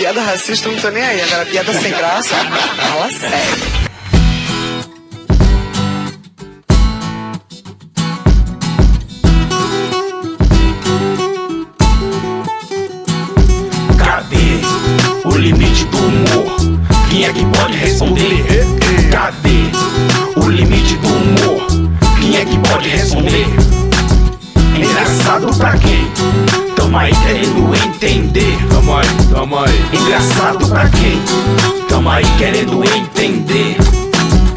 piada racista, eu não tô nem aí. Agora, piada sem graça, fala sério. Cadê o limite do humor? Quem é que pode responder? Cadê o limite do humor? Quem é que pode responder? Engraçado pra quem? Tamo aí querendo entender. Tamo aí. Engraçado pra quem? Tamo aí querendo entender.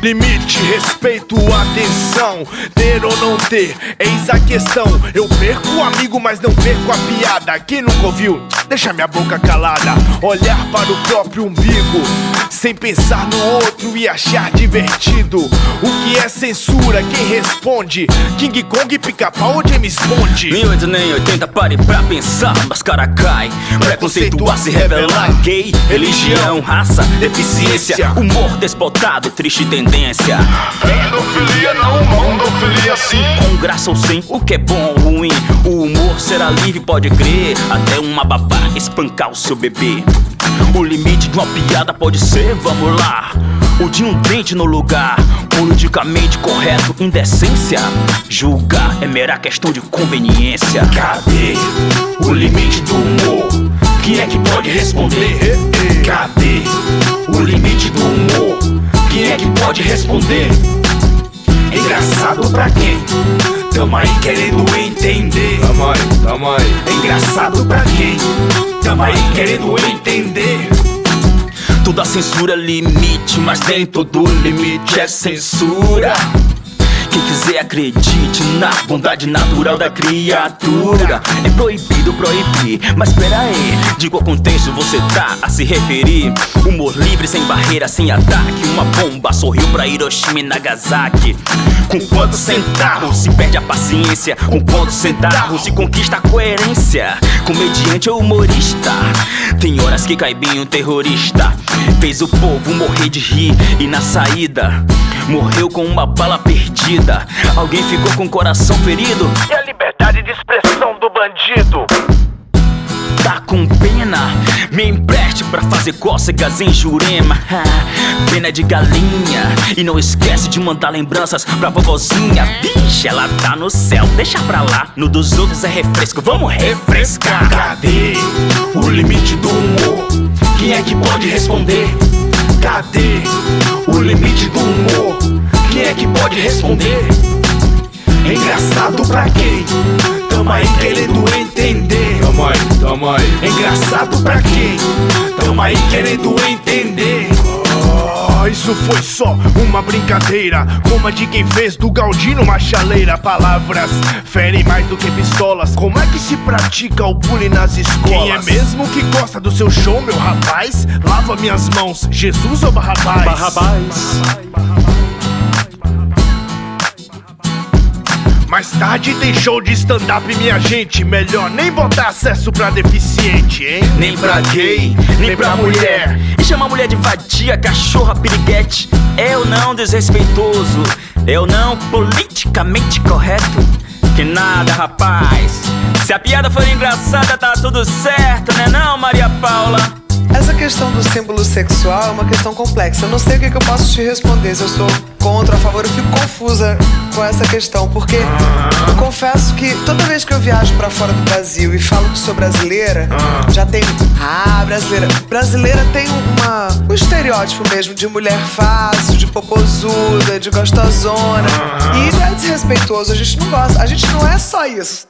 Limite, respeito, atenção. Ter ou não ter, eis a questão. Eu perco o amigo, mas não perco a piada. Quem nunca ouviu, deixa minha boca calada. Olhar para o próprio umbigo, sem pensar no outro e achar divertido. O que é censura, quem responde? King Kong, Pica-Pau ou James Bond? Nem 8 nem 80, pare pra pensar, mas cara cai. Preconceituar, se revelar. Gay, religião, raça, deficiência, humor despotado, triste tendência. Pedofilia não, mandofilia sim. Com graça ou sem, o que é bom ou ruim, o humor será livre, pode crer. Até uma babá espancar o seu bebê. O limite de uma piada pode ser, vamos lá, o de um dente no lugar. Politicamente correto, indecência. Julgar é mera questão de conveniência. Cadê o limite do humor? Quem é que pode responder? Cadê o limite do humor? Quem é que pode responder? Engraçado pra quem? Tamo aí querendo entender. Tamo aí. Engraçado pra quem? Tamo aí querendo entender. Toda censura é limite, mas nem todo limite é censura. Quem quiser acredite na bondade natural da criatura. É proibido proibir, mas pera aí, de qual contexto você tá a se referir? Humor livre, sem barreira, sem ataque. Uma bomba sorriu pra Hiroshima e Nagasaki. Com quantos centavos se perde a paciência? Com quantos centavos se conquista a coerência? Comediante ou humorista? Tem horas que cai bem um terrorista. Fez o povo morrer de rir e na saída morreu com uma bala perdida. Alguém ficou com o coração ferido. E a liberdade de expressão do bandido? Tá com pena? Me empreste pra fazer cócegas em Jurema. Pena de galinha. E não esquece de mandar lembranças pra vovozinha. Vixe, ela tá no céu, deixa pra lá. No dos outros é refresco, vamos refrescar. Cadê o limite do humor? Quem é que pode responder? Cadê o limite do humor? Quem é que pode responder? Engraçado pra quem? Tamo aí querendo entender. Tamo aí. Engraçado pra quem? Tamo aí querendo entender. Isso foi só uma brincadeira, como a de quem fez do Galdino uma chaleira. Palavras ferem mais do que pistolas. Como é que se pratica o bullying nas escolas? Quem é mesmo que gosta do seu show, meu rapaz? Lava minhas mãos, Jesus ou Barrabás? Barrabás. Mais tarde tem show de stand-up, minha gente. Melhor nem botar acesso pra deficiente, hein? Nem pra gay, nem pra mulher. E chamar a mulher de vadia, cachorra, piriguete. É ou não desrespeitoso? É ou não politicamente correto? Que nada, rapaz. Se a piada for engraçada, tá tudo certo, né não, Maria Paula? Essa questão do símbolo sexual é uma questão complexa. Eu não sei o que eu posso te responder, se eu sou contra ou a favor. Eu fico confusa com essa questão, porque eu confesso que toda vez que eu viajo pra fora do Brasil e falo que sou brasileira, já tem... Brasileira tem um estereótipo mesmo de mulher fácil, de popozuda, de gostosona. E isso é desrespeitoso, a gente não gosta. A gente não é só isso.